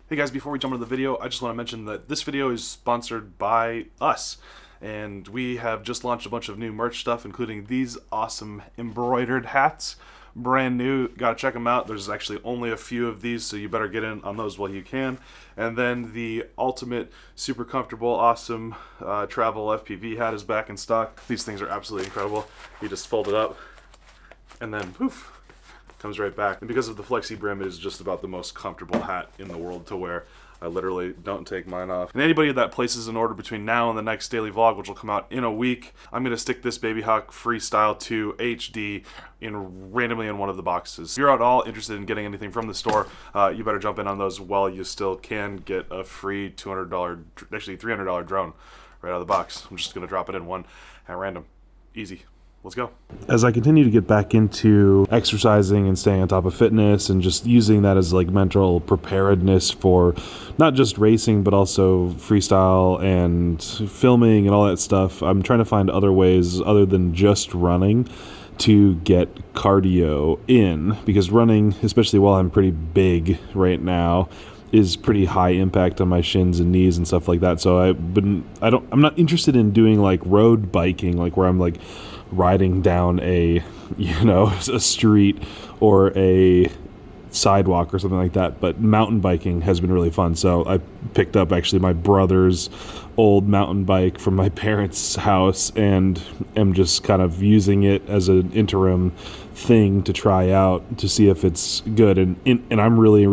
Hey guys, before we jump into the video, I just want to mention that this video is sponsored by us. And we have just launched a bunch of new merch stuff, including these awesome embroidered hats. Brand new, gotta check them out. There's actually only a few of these, so you better get in on those while you can. And then the ultimate, super comfortable, awesome travel FPV hat is back in stock. These things are absolutely incredible. You just fold it up, and then poof, comes right back. And because of the flexi brim, it is just about the most comfortable hat in the world to wear. I literally don't take mine off. And anybody that places an order between now and the next daily vlog, which will come out in a week, I'm gonna stick this Baby Hawk Freestyle 2 HD randomly in one of the boxes. If you're at all interested in getting anything from the store, you better jump in on those while you still can get a free $200, actually $300 drone right out of the box. I'm just gonna drop it in one at random. Easy. Let's go. As I continue to get back into exercising and staying on top of fitness and just using that as like mental preparedness for not just racing but also freestyle and filming and all that stuff, I'm trying to find other ways other than just running to get cardio in, because running, especially while I'm pretty big right now, is pretty high impact on my shins and knees and stuff like that. So I'm not interested in doing like road biking, like where I'm like riding down a street or a sidewalk or something like that, but mountain biking has been really fun. So I picked up actually my brother's old mountain bike from my parents' house and am just kind of using it as an interim thing to try out to see if it's good, and I'm really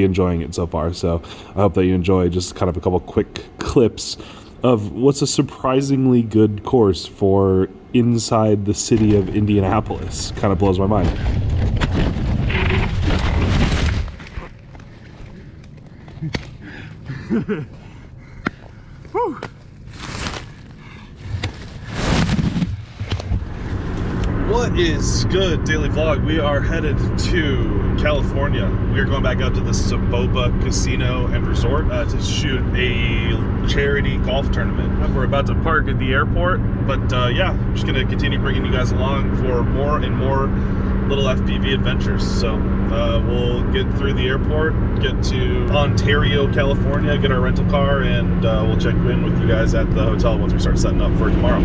enjoying it so far. So I hope that you enjoy just kind of a couple quick clips of what's a surprisingly good course for inside the city of Indianapolis. Kind of blows my mind. Whew. What is good, daily vlog? We are headed to California. We are going back out to the Soboba Casino and Resort to shoot a charity golf tournament. We're about to park at the airport, but yeah, I'm just gonna continue bringing you guys along for more and more little FPV adventures. So we'll get through the airport, get to Ontario, California, get our rental car, and we'll check in with you guys at the hotel once we start setting up for tomorrow.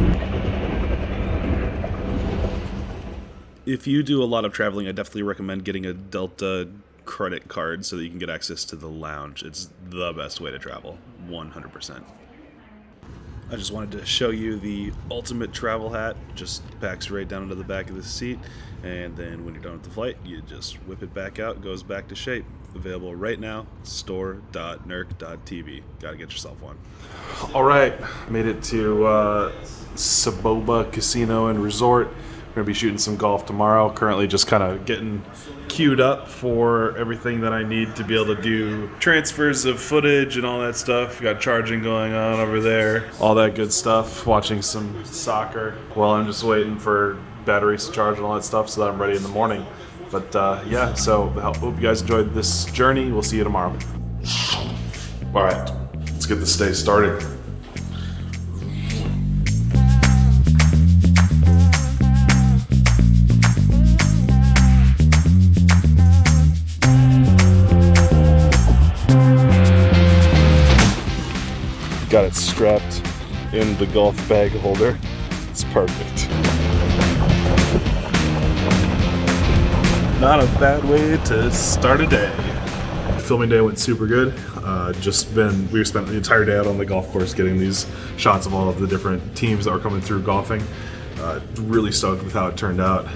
If you do a lot of traveling, I definitely recommend getting a Delta credit card so that you can get access to the lounge. It's the best way to travel, 100%. I just wanted to show you the ultimate travel hat. Just packs right down into the back of the seat, and then when you're done with the flight, you just whip it back out, it goes back to shape. Available right now, store.nerc.tv. Gotta get yourself one. All right, made it to Soboba Casino and Resort. We're going to be shooting some golf tomorrow. Currently just kind of getting queued up for everything that I need to be able to do transfers of footage and all that stuff. Got charging going on over there. All that good stuff. Watching some soccer while I'm just waiting for batteries to charge and all that stuff so that I'm ready in the morning. But yeah, so I hope you guys enjoyed this journey. We'll see you tomorrow. All right, let's get this day started. Got it strapped in the golf bag holder. It's perfect. Not a bad way to start a day. Filming day went super good. We spent the entire day out on the golf course getting these shots of all of the different teams that were coming through golfing. Really stoked with how it turned out.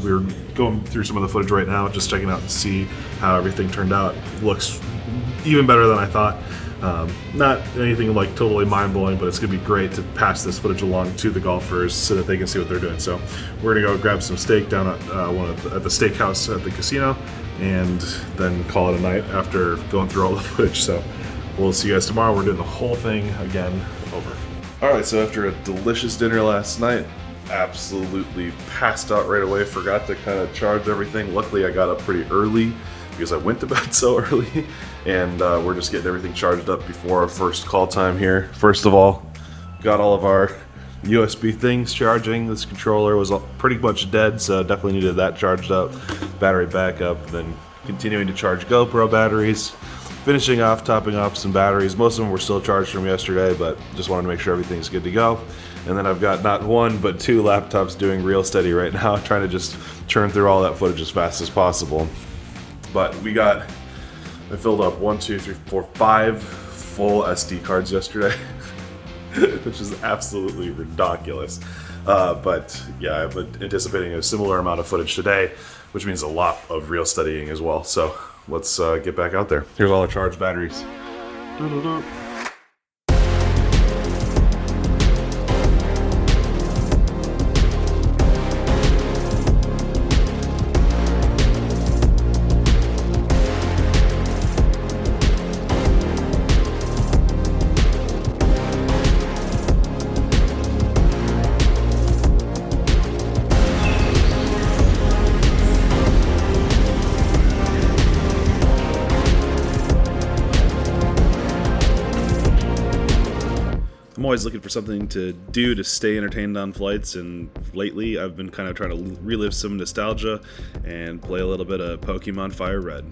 We were going through some of the footage right now, just checking out to see how everything turned out. Looks even better than I thought. Not anything like totally mind-blowing, but it's gonna be great to pass this footage along to the golfers so that they can see what they're doing. So we're gonna go grab some steak down at the steakhouse at the casino, and then call it a night after going through all the footage. So we'll see you guys tomorrow. We're doing the whole thing again over. All right, so after a delicious dinner last night, absolutely passed out right away. Forgot to kind of charge everything. Luckily, I got up pretty early because I went to bed so early, and we're just getting everything charged up before our first call time here. First of all, got all of our USB things charging. This controller was pretty much dead, so definitely needed that charged up. Battery backup, then continuing to charge GoPro batteries. finishing off, topping off some batteries. Most of them were still charged from yesterday, but just wanted to make sure everything's good to go. And then I've got not one, but two laptops doing real steady right now, trying to just churn through all that footage as fast as possible. But I filled up 5 full SD cards yesterday, which is absolutely ridiculous. But yeah, I'm anticipating a similar amount of footage today, which means a lot of real studying as well. So let's get back out there. Here's all the charged batteries. I'm always looking for something to do to stay entertained on flights, and lately I've been kind of trying to relive some nostalgia and play a little bit of Pokemon Fire Red.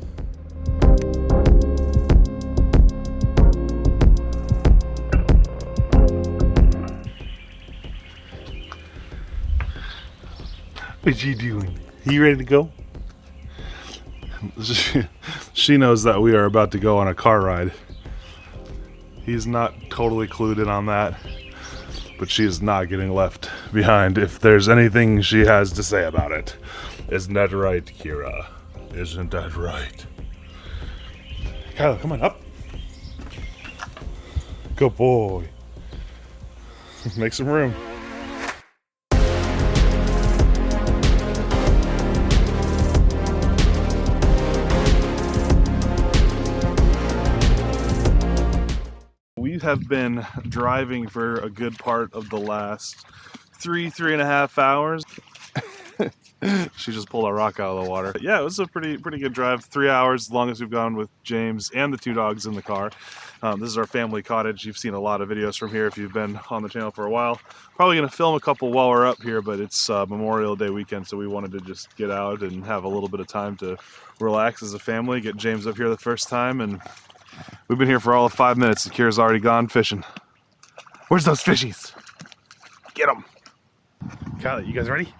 What you doing? You ready to go? She knows that we are about to go on a car ride. He's not totally clued in on that, but she is not getting left behind if there's anything she has to say about it. Isn't that right, Kira? Isn't that right? Kyle, come on up. Good boy. Make some room. We have been driving for a good part of the last 3.5 hours. She just pulled a rock out of the water. Yeah, it was a pretty good drive. 3 hours, the longest we've gone with James and the 2 dogs in the car. This is our family cottage. You've seen a lot of videos from here if you've been on the channel for a while. Probably gonna film a couple while we're up here, but it's Memorial Day weekend, so we wanted to just get out and have a little bit of time to relax as a family, get James up here the first time, and we've been here for all of 5 minutes. Kira's already gone fishing. Where's those fishies? Get them. Kyle, you guys ready?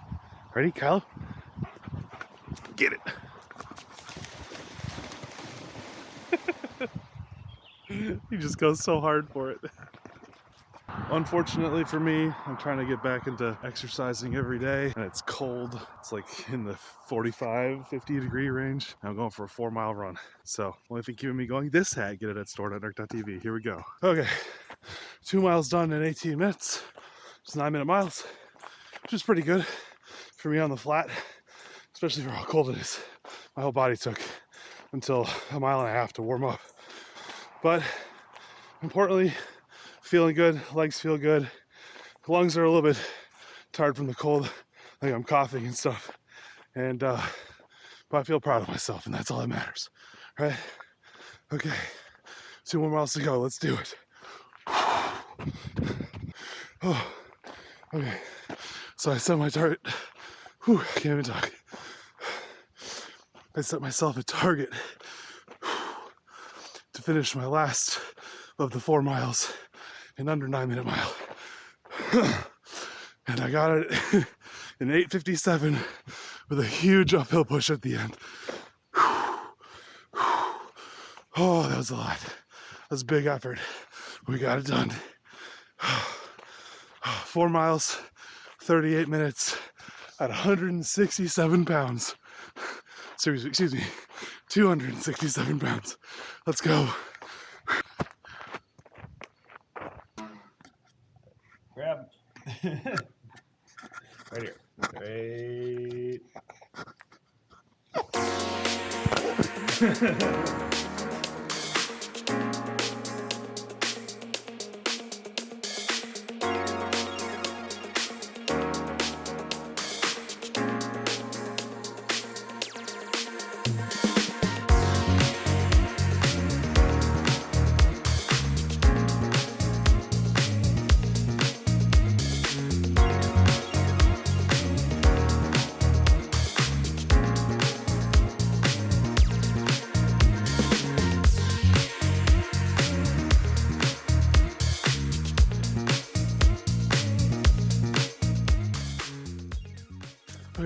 Ready, Kyle? Get it. He just goes so hard for it. Unfortunately for me, I'm trying to get back into exercising every day, and it's cold. It's like in the 45, 50 degree range. I'm going for a 4-mile run. So only thing keeping me going, this hat, get it at store.nerc.tv. Here we go. Okay, 2 miles done in 18 minutes. It's 9-minute miles, which is pretty good for me on the flat, especially for how cold it is. My whole body took until 1.5 miles to warm up. But importantly, feeling good, legs feel good. Lungs are a little bit tired from the cold, like I'm coughing and stuff. And but I feel proud of myself, and that's all that matters, right? Okay, 2 more miles to go. Let's do it. Oh, okay. So I set my target. Whew, I can't even talk. I set myself a target to finish my last of the 4 miles in under 9-minute mile. And I got it in 8:57 with a huge uphill push at the end. Oh, that was a lot. That was a big effort. We got it done. 4 miles, 38 minutes at 167 pounds. Excuse me, 267 pounds. Let's go. Grab. Right here. Right.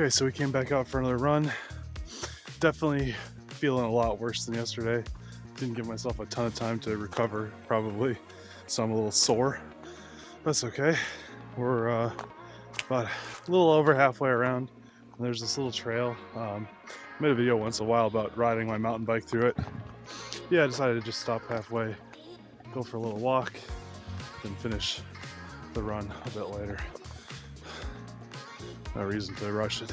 Okay, so we came back out for another run. Definitely feeling a lot worse than yesterday. Didn't give myself a ton of time to recover, probably, so I'm a little sore. That's okay. We're about a little over halfway around. And there's this little trail. I made a video once in a while about riding my mountain bike through it. Yeah, I decided to just stop halfway, go for a little walk, then finish the run a bit later. No reason to rush it.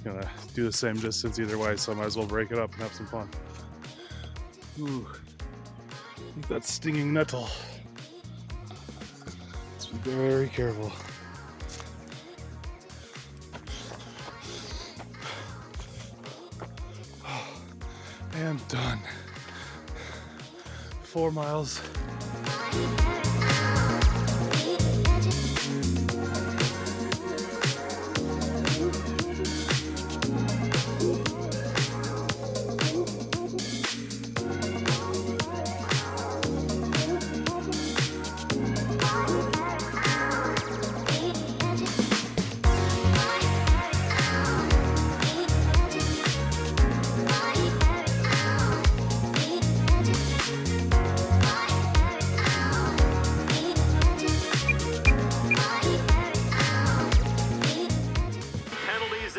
Gonna do the same distance either way, so I might as well break it up and have some fun. Ooh, I think that's stinging nettle. Let's be very careful. And done. 4 miles.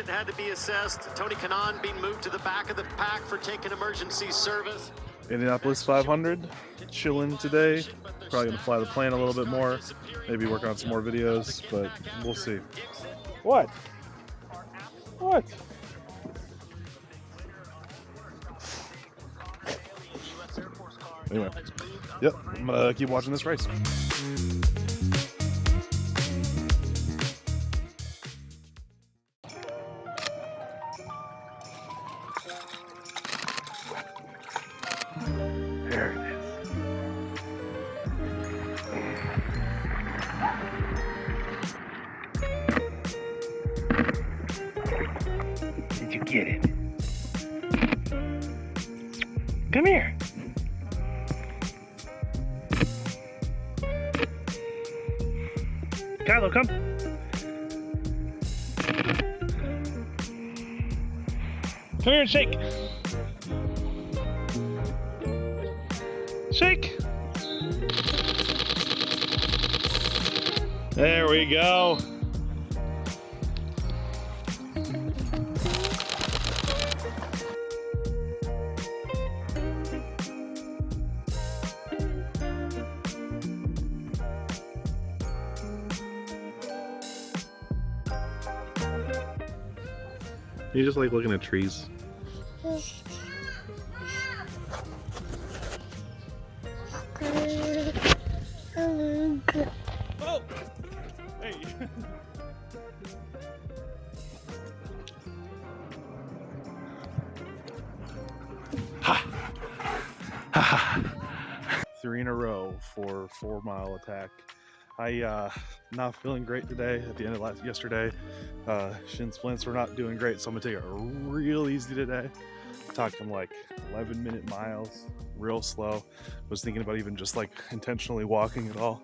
Had to be assessed. Tony Kanaan being moved to the back of the pack for taking emergency service. Indianapolis 500, chilling today. Probably gonna fly the plane a little bit more, maybe work on some more videos, but we'll see. What? What? Anyway, yep, I'm gonna keep watching this race. There it is. Did you get it? Come here. Kylo, come. Come here and shake. Shake. There we go. You just like looking at trees. Oh! Hey! Ha! Ha ha! 3 in a row for 4-mile attack. Not feeling great today. At the end of yesterday, shin splints were not doing great, so I'm gonna take it real easy today. Talking like 11-minute miles, real slow. Was thinking about even just like intentionally walking at all,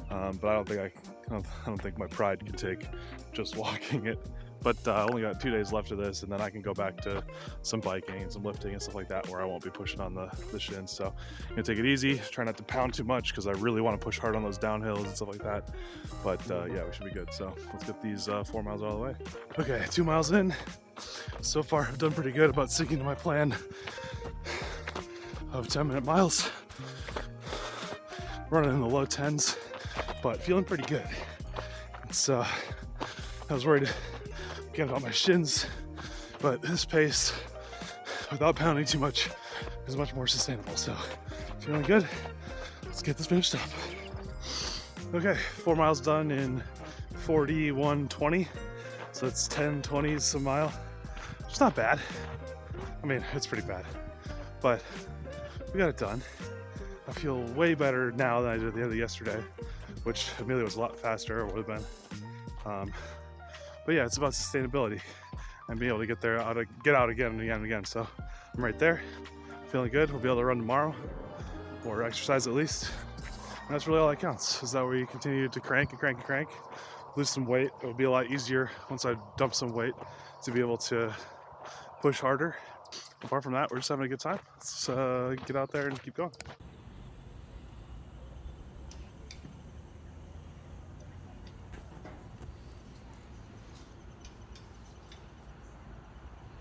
but I don't think my pride can take just walking it. But I only got 2 days left of this, and then I can go back to some biking and some lifting and stuff like that where I won't be pushing on the shins. So I'm gonna take it easy, try not to pound too much because I really want to push hard on those downhills and stuff like that. But yeah, we should be good. So let's get these 4 miles out of the way. Okay, 2 miles in. So far, I've done pretty good about sticking to my plan of 10-minute miles. Running in the low 10s, but feeling pretty good. So I was worried again about my shins, but this pace, without pounding too much, is much more sustainable. So feeling good. Let's get this finished up. Okay, 4 miles done in 41:20. So it's 10:20s a mile. It's not bad. I mean, it's pretty bad, but we got it done. I feel way better now than I did at the end of yesterday, which admittedly was a lot faster, or would have been. But yeah, it's about sustainability and being able to get out again and again and again. So I'm right there, feeling good. We'll be able to run tomorrow, or exercise at least. And that's really all that counts, is that we continue to crank and crank and crank, lose some weight. It'll be a lot easier once I dump some weight. to be able to push harder. Apart from that, we're just having a good time. Let's get out there and keep going.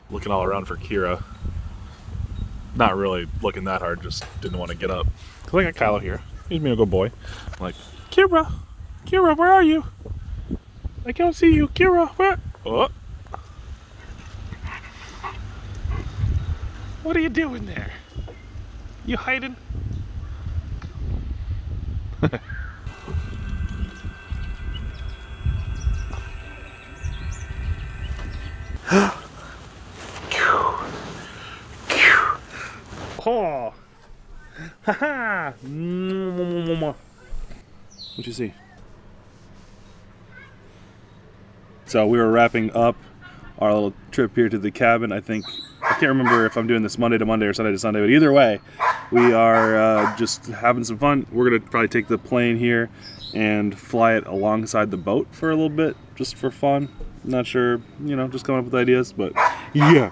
Looking all around for Kira. Not really looking that hard, just didn't want to get up. Cause I got Kylo here. He's being a good boy. I'm like, Kira, where are you? I can't see you, Kira. Where? Oh. What are you doing there? You hiding? Oh. Haha. What'd you see? So we were wrapping up our little trip here to the cabin. I can't remember if I'm doing this Monday to Monday or Sunday to Sunday, but either way, we are just having some fun. We're gonna probably take the plane here and fly it alongside the boat for a little bit, just for fun. Not sure, you know, just coming up with ideas, but yeah.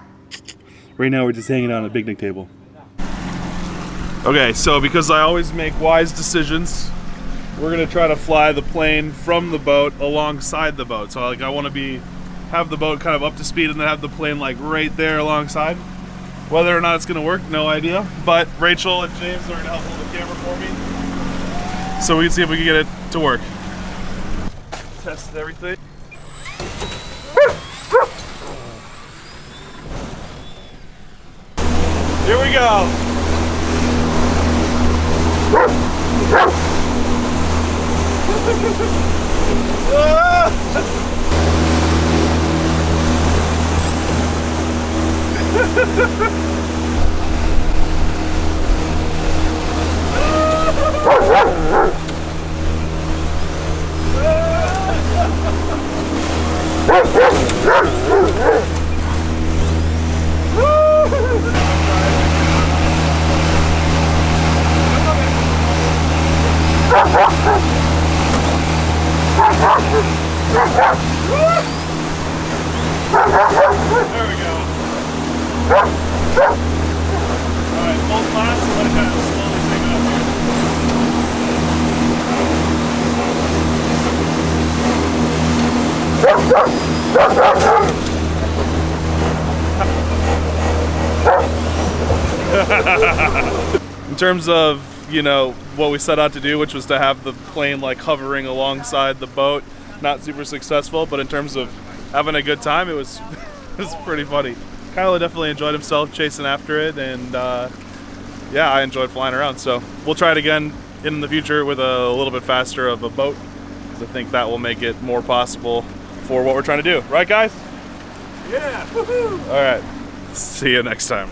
Right now we're just hanging out on a picnic table. Okay, so because I always make wise decisions, we're gonna try to fly the plane from the boat alongside the boat. So like I want to have the boat kind of up to speed and then have the plane like right there alongside. Whether or not it's gonna work, no idea. But Rachel and James are gonna help hold the camera for me, so we can see if we can get it to work. Test everything. Here we go. There we go. Alright, full class, and let it kind of slowly take it up here. In terms of, you know, what we set out to do, which was to have the plane like hovering alongside the boat, not super successful, but in terms of having a good time, it was it was pretty funny. Kylo definitely enjoyed himself chasing after it, and yeah, I enjoyed flying around. So we'll try it again in the future with a little bit faster of a boat, because I think that will make it more possible for what we're trying to do. Right, guys? Yeah! Woohoo! All right. See you next time.